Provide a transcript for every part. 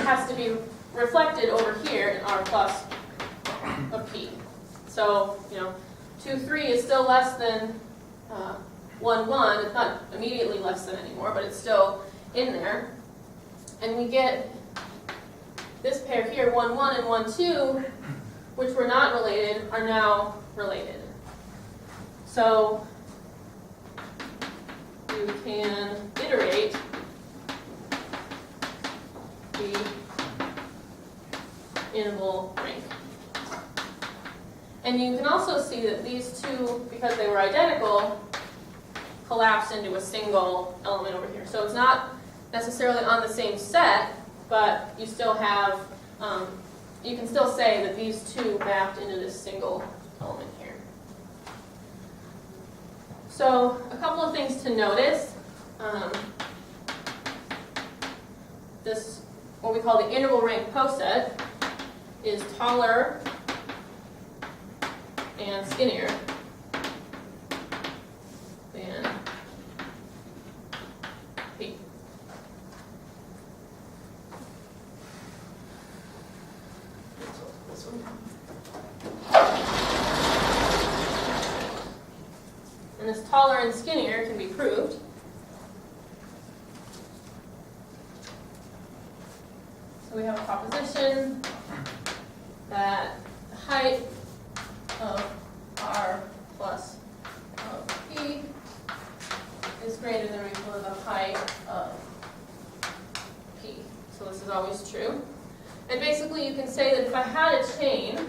has to be reflected over here in R plus of P. So, 2, 3 is still less than 1, 1. It's not immediately less than anymore, but it's still in there. And we get this pair here, 1, 1 and 1, 2, which were not related, are now related. So you can iterate the interval rank. And you can also see that these two, because they were identical, collapse into a single element over here. So it's not necessarily on the same set, but you still have, you can still say that these two mapped into this single element here. So a couple of things to notice. This, what we call the interval rank poset, is taller and skinnier than P. This one. And this taller and skinnier can be proved. So we have a proposition that the height of R plus of P is greater than or equal to the height of P. So this is always true. And basically you can say that if I had a chain,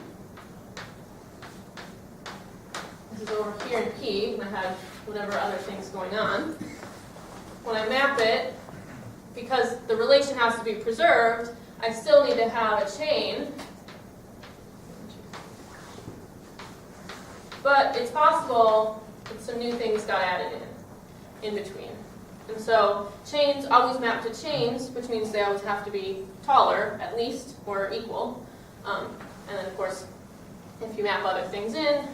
this is over here in P, and I had whatever other things going on, when I map it, because the relation has to be preserved, I still need to have a chain. But it's possible that some new things got added in between. And so chains always map to chains, which means they always have to be taller, at least, or equal. And then, of course, if you map other things in,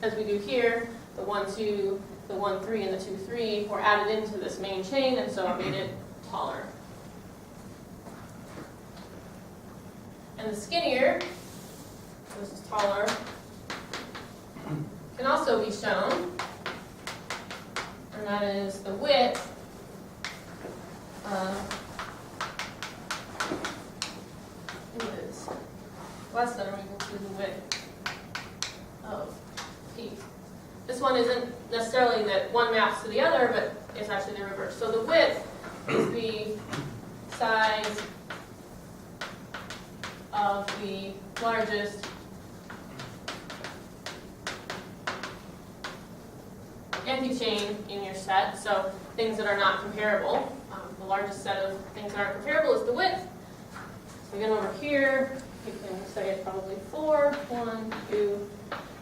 as we do here, the 1, 2, the 1, 3, and the 2, 3 were added into this main chain, and so it made it taller. And the skinnier, this is taller, can also be shown, and that is the width is less than or equal to the width of P. This one isn't necessarily that one maps to the other, but it's actually the reverse. So the width is the size of the largest anti-chain in your set, so things that are not comparable. The largest set of things that aren't comparable is the width. So again, over here, you can say it's probably 4, 1, 2,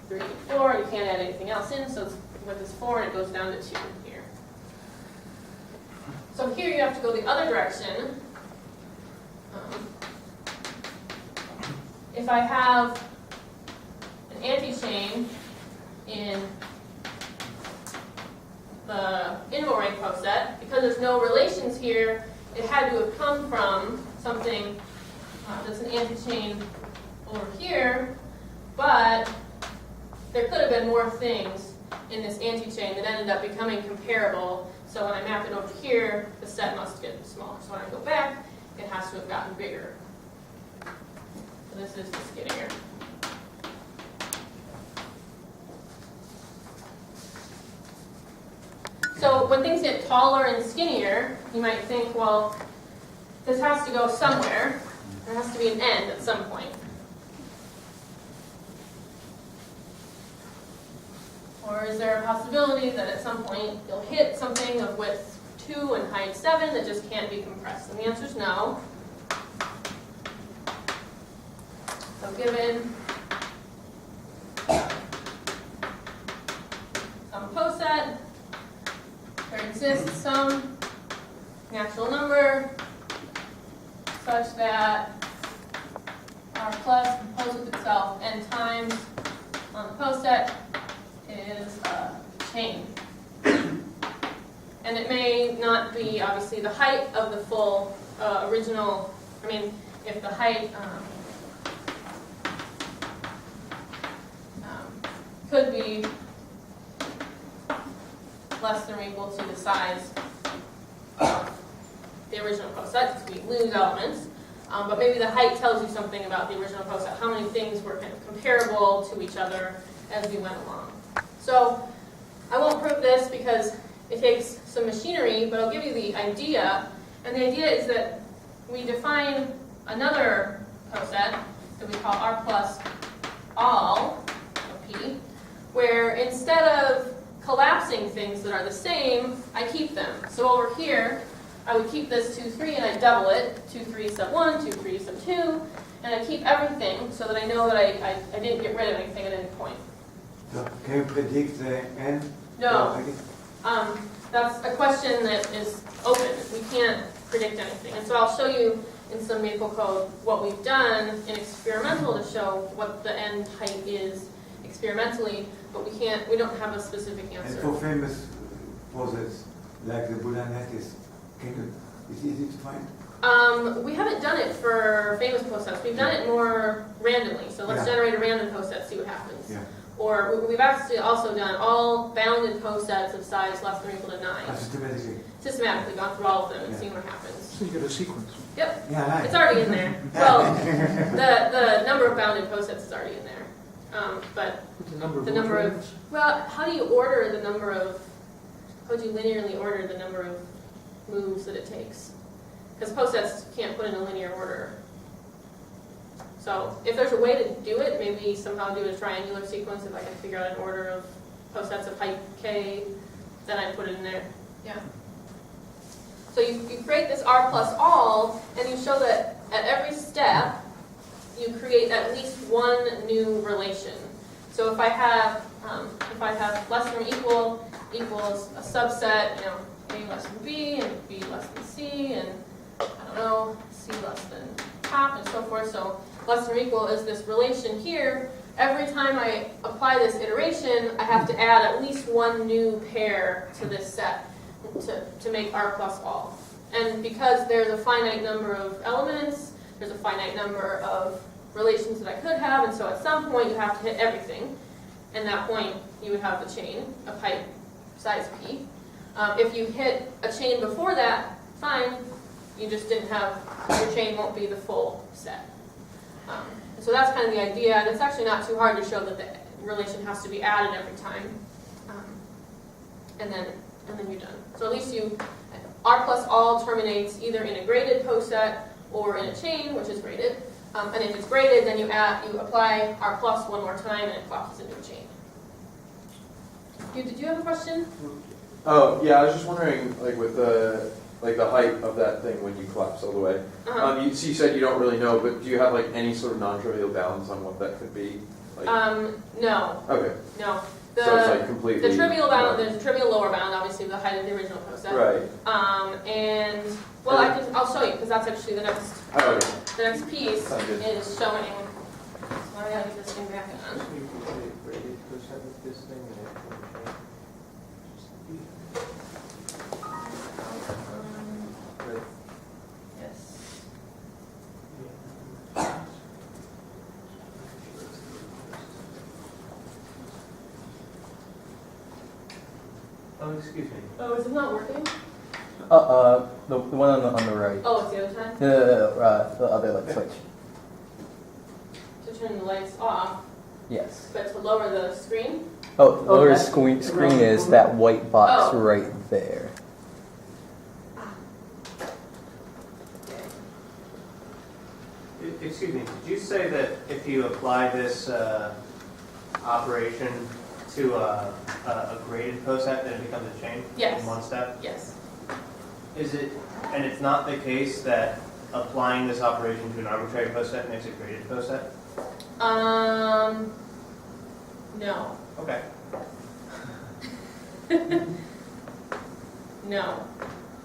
3, 4. You can't add anything else in, so width is 4, and it goes down to 2 here. So here you have to go the other direction. If I have an anti-chain in the interval rank poset, because there's no relations here, it had to have come from something that's an anti-chain over here, but there could have been more things in this anti-chain that ended up becoming comparable, so when I map it over here, the set must get smaller. So when I go back, it has to have gotten bigger. So this is the skinnier. So when things get taller and skinnier, you might think, well, this has to go somewhere. There has to be an end at some point. Or is there a possibility that at some point you'll hit something of width 2 and height 7 that just can't be compressed? And the answer is no. So given some poset, there exists some natural number such that R plus composes with itself n times on the poset is a chain. And it may not be, obviously, the height of the full original, if the height could be less than or equal to the size of the original poset, because we lose elements. But maybe the height tells you something about the original poset, how many things were kind of comparable to each other as we went along. So I won't prove this because it takes some machinery, but I'll give you the idea. And the idea is that we define another poset that we call R plus all of P, where instead of collapsing things that are the same, I keep them. So over here, I would keep this 2, 3, and I double it, 2, 3 sub 1, 2, 3 sub 2, and I keep everything so that I know that I didn't get rid of anything at any point. So can you predict the end? No. That's a question that is open. We can't predict anything. And so I'll show you in some Maple code what we've done in experimental to show what the end height is experimentally, but we don't have a specific answer. And for famous posets like the Buddha net is easy to find? We haven't done it for famous posets. We've done it more randomly. So let's generate a random poset, see what happens. Yeah. Or we've actually also done all bounded posets of size less than or equal to 9. Systematically. Systematically gone through all of them and seen what happens. So you get a sequence. Yep. Yeah, nice. It's already in there. Well, the number of bounded posets is already in there. But The number of the number of, items? well, how do you order the number of, how would you linearly order the number of moves that it takes? Because posets can't put in a linear order. So if there's a way to do it, maybe somehow do a triangular sequence. If I can figure out an order of posets of height k, then I put it in there. Yeah. So you create this R plus all, and you show that at every step, you create at least one new relation. So if I have less than or equal equals a subset, you know, A less than B and B less than C, and I don't know, C less than top, and so forth. So less than or equal is this relation here. Every time I apply this iteration, I have to add at least one new pair to this set to make R plus all. And because there's a finite number of elements, there's a finite number of relations that I could have, and so at some point you have to hit everything. And that point, you would have the chain of height size P. If you hit a chain before that, fine, you just didn't have, your chain won't be the full set. So that's kind of the idea, and it's actually not too hard to show that the relation has to be added every time. And then you're done. So at least R plus all terminates either in a graded poset or in a chain, which is graded. And if it's graded, then you apply R plus one more time, and it collapses into a chain. Did you have a question? Oh, yeah, I was just wondering, like with the height of that thing when you collapse all the way. You said you don't really know, but do you have like any sort of non-trivial bounds on what that could be? Like, no. Okay. No. So it's like completely. The trivial bound, there's a trivial lower bound, obviously the height of the original poset. Right. And well, I'll show you because that's actually the next. Oh, okay. The next piece is showing. Why do I have this thing back on? Yes. Oh, excuse me. Oh, is it not working? The one on the right. Oh, it's the other side? The other like switch. To turn the lights off, Yes. but to lower the screen? Oh, lower Okay. screen is that white box Oh. right there. Excuse me, did you say that if you apply this operation to a graded poset, then it becomes a chain? Yes. In one step? Yes. Is it, and it's not the case that applying this operation to an arbitrary poset makes a graded poset? No. Okay. No,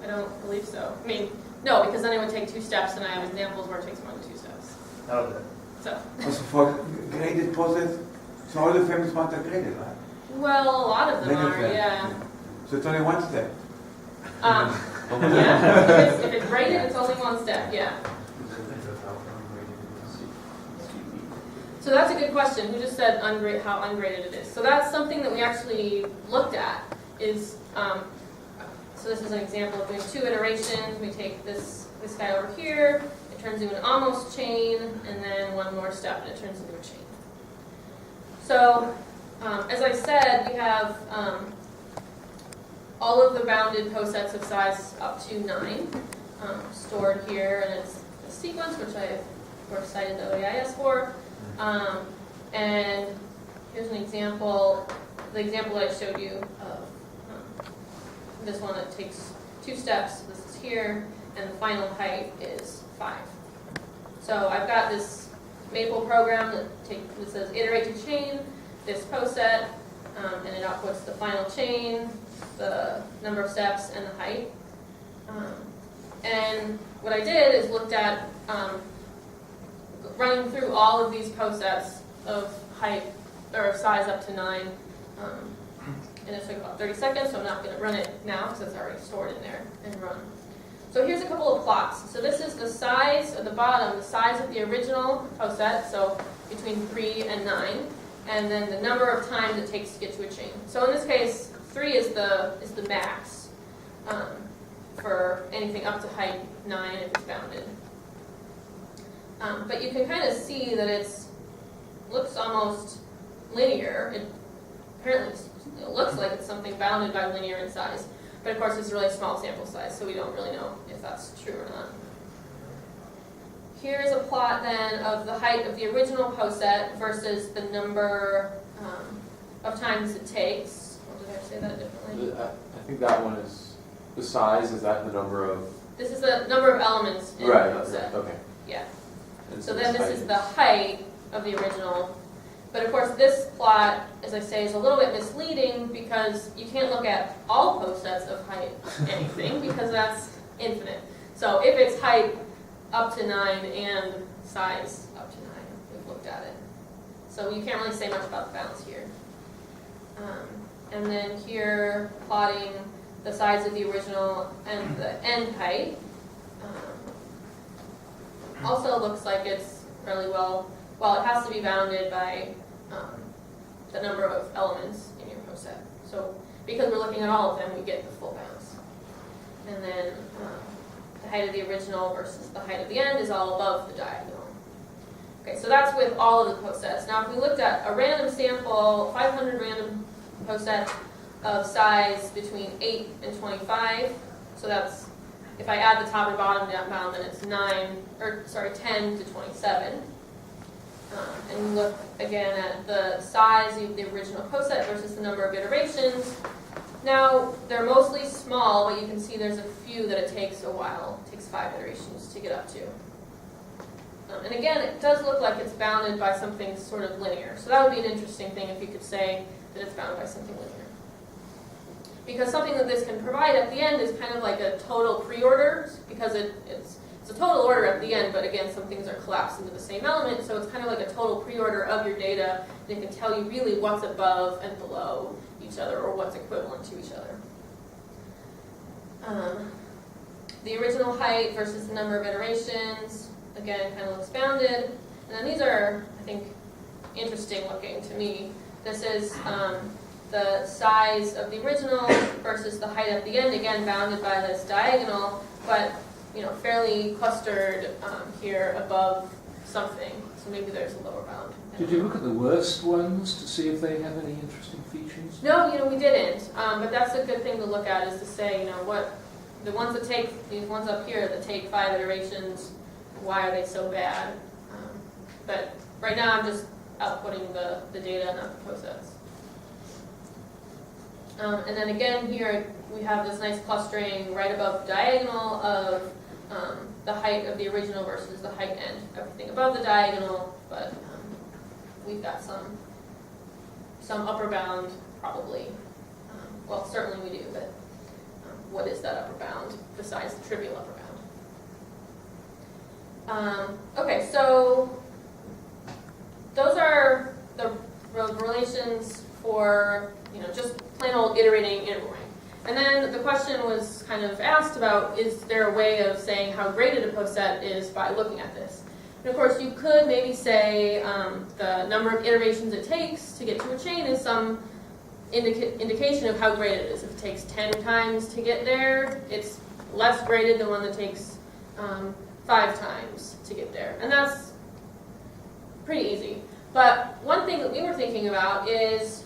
I don't believe so. I mean, no, because then it would take 2 steps, and I have examples where it takes more than 2 steps. That'll do it. So, Also for graded posets, so all the famous ones are graded, right? well, a lot of them Many of are, them. yeah. So it's only one step. Yeah, if it's graded, it's only 1 step, yeah. So that's a good question. Who just said how ungraded it is? So that's something that we actually looked at. So this is an example of we have 2 iterations. We take this guy over here. It turns into an almost chain, and then one more step, and it turns into a chain. So as I said, we have all of the bounded posets of size up to 9 stored here, and it's a sequence, which I, of course, cited the OEIS for. And here's an example, the example that I showed you of this one that takes 2 steps. This is here, and the final height is 5. So I've got this Maple program that says iterate to chain this poset, and it outputs the final chain, the number of steps, and the height. And what I did is looked at running through all of these posets of height or size up to 9. And it took about 30 seconds, so I'm not going to run it now because it's already stored in there and run. So here's a couple of plots. So this is the size at the bottom, the size of the original poset, so between 3 and 9, and then the number of times it takes to get to a chain. So in this case, 3 is the max for anything up to height 9 if it's bounded. But you can kind of see that it looks almost linear. Apparently it looks like it's something bounded by linear in size. But of course it's a really small sample size, so we don't really know if that's true or not. Here's a plot then of the height of the original poset versus the number of times it takes. Or did I say that differently? I think that one is the size. Is that the number of? This is the number of elements in the poset. Okay. Yeah. And So then this is the height of the original. But of course this plot, as I say, is a little bit misleading because you can't look at all posets of height anything because that's infinite. So if it's height up to 9 and size up to 9, we've looked at it. So you can't really say much about the bounds here. And then here, plotting the size of the original and the end height. Also looks like it's fairly well, it has to be bounded by the number of elements in your poset. So because we're looking at all of them, we get the full bounds. And then the height of the original versus the height of the end is all above the diagonal. Okay, so that's with all of the posets. Now if we looked at a random sample, 500 random posets of size between 8 and 25, so that's, if I add the top and bottom bound, then it's 10 to 27. And we look again at the size of the original poset versus the number of iterations. Now, they're mostly small, but you can see there's a few that it takes a while. It takes 5 iterations to get up to. And again, it does look like it's bounded by something sort of linear. So that would be an interesting thing if you could say that it's bounded by something linear. Because something that this can provide at the end is kind of like a total pre-order, because it's a total order at the end, but again, some things are collapsed into the same element, so it's kind of like a total pre-order of your data, and it can tell you really what's above and below each other, or what's equivalent to each other. The original height versus the number of iterations, again, kind of looks bounded. And then these are, I think, interesting looking to me. This is the size of the original versus the height at the end, again, bounded by this diagonal, but fairly clustered here above something. So maybe there's a lower bound. Did you look at the worst ones to see if they have any interesting features? No, we didn't. But that's a good thing to look at, is to say, what the ones that take, these ones up here that take 5 iterations, why are they so bad? But right now I'm just outputting the data, not the posets. And then again here we have this nice clustering right above the diagonal of the height of the original versus the height end. Everything above the diagonal, but we've got some upper bound probably. Well, certainly we do, but what is that upper bound besides the trivial upper bound? Okay, so those are the relations for just plain old iterating interval rank. And then the question was kind of asked about, is there a way of saying how graded a poset is by looking at this? And of course, you could maybe say the number of iterations it takes to get to a chain is some indication of how graded it is. If it takes 10 times to get there, it's less graded than one that takes 5 times to get there. And that's pretty easy. But one thing that we were thinking about is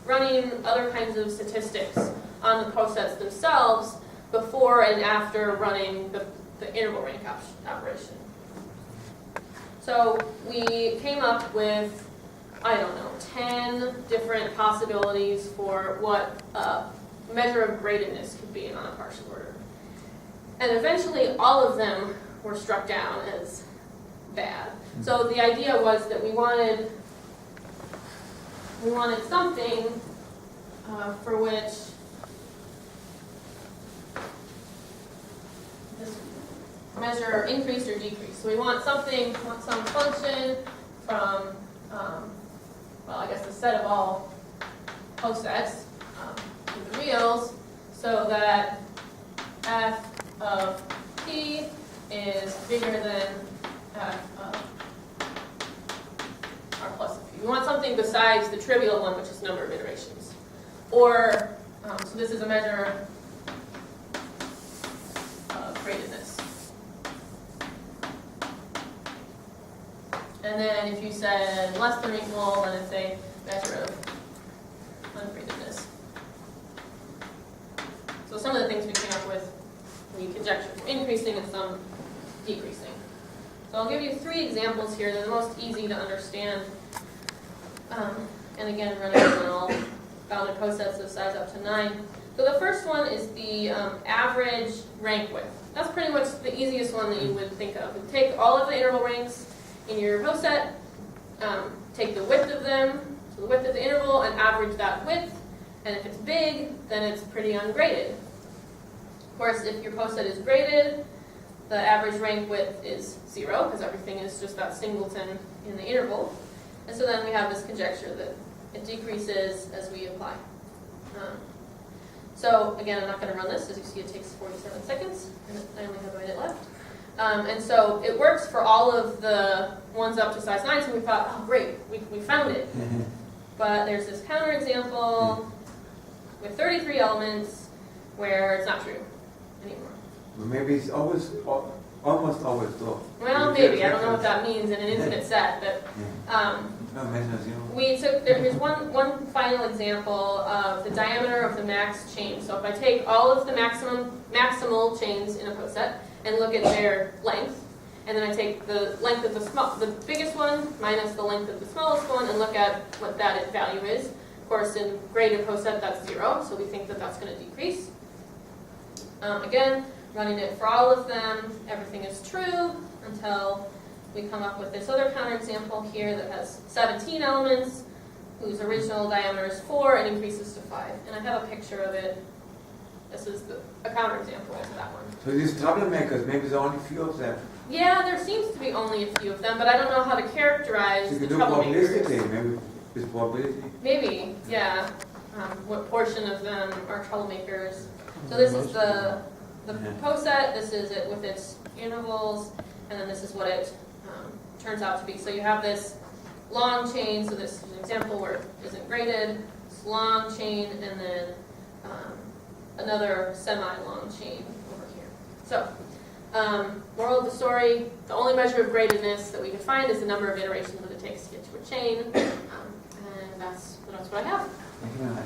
running other kinds of statistics on the posets themselves before and after running the interval rank operation. So we came up with, I don't know, 10 different possibilities for what a measure of gradedness could be on a partial order. And eventually all of them were struck down as bad. So the idea was that we wanted something for which this measure increased or decreased. So we want some function from, well, I guess the set of all posets in the reals, so that f of p is bigger than f of r plus of p. We want something besides the trivial one, which is number of iterations. Or, so this is a measure of gradedness. And then if you said less than or equal, then it's a measure of ungradedness. So some of the things we came up with, we conjectured were increasing and some decreasing. So I'll give you 3 examples here. They're the most easy to understand. And again, running on all bounded posets of size up to 9. So the first one is the average rank width. That's pretty much the easiest one that you would think of. You take all of the interval ranks in your poset, take the width of them, so the width of the interval, and average that width. And if it's big, then it's pretty ungraded. Of course, if your poset is graded, the average rank width is 0, because everything is just that singleton in the interval. And so then we have this conjecture that it decreases as we apply. So again, I'm not going to run this. As you see, it takes 47 seconds, and I only have a minute left. And so it works for all of the ones up to size 9, so we thought, oh great, we found it. But there's this counterexample with 33 elements where it's not true anymore. Maybe it's almost always true. Well, maybe. I don't know what that means in an infinite set, but we took, here's one final example of the diameter of the max chain. So if I take all of the maximal chains in a poset and look at their length, and then I take the length of the biggest one minus the length of the smallest one and look at what that value is. Of course, in graded poset, that's 0, so we think that that's going to decrease. Again, running it for all of them, everything is true until we come up with this other counterexample here that has 17 elements, whose original diameter is 4 and increases to 5. And I have a picture of it. This is a counterexample of that one. So these troublemakers, maybe there's only a few of them. Yeah, there seems to be only a few of them, but I don't know how to characterize So you the can do troublemakers. publicity, maybe it's probability. Maybe, yeah. What portion of them are troublemakers? So this is the poset, this is it with its intervals, and then this is what it turns out to be. So you have this long chain, so this is an example where it isn't graded, this long chain, and then another semi-long chain over here. So, moral of the story, the only measure of gradedness that we can find is the number of iterations that it takes to get to a chain, and that's what I have. Thank you very much.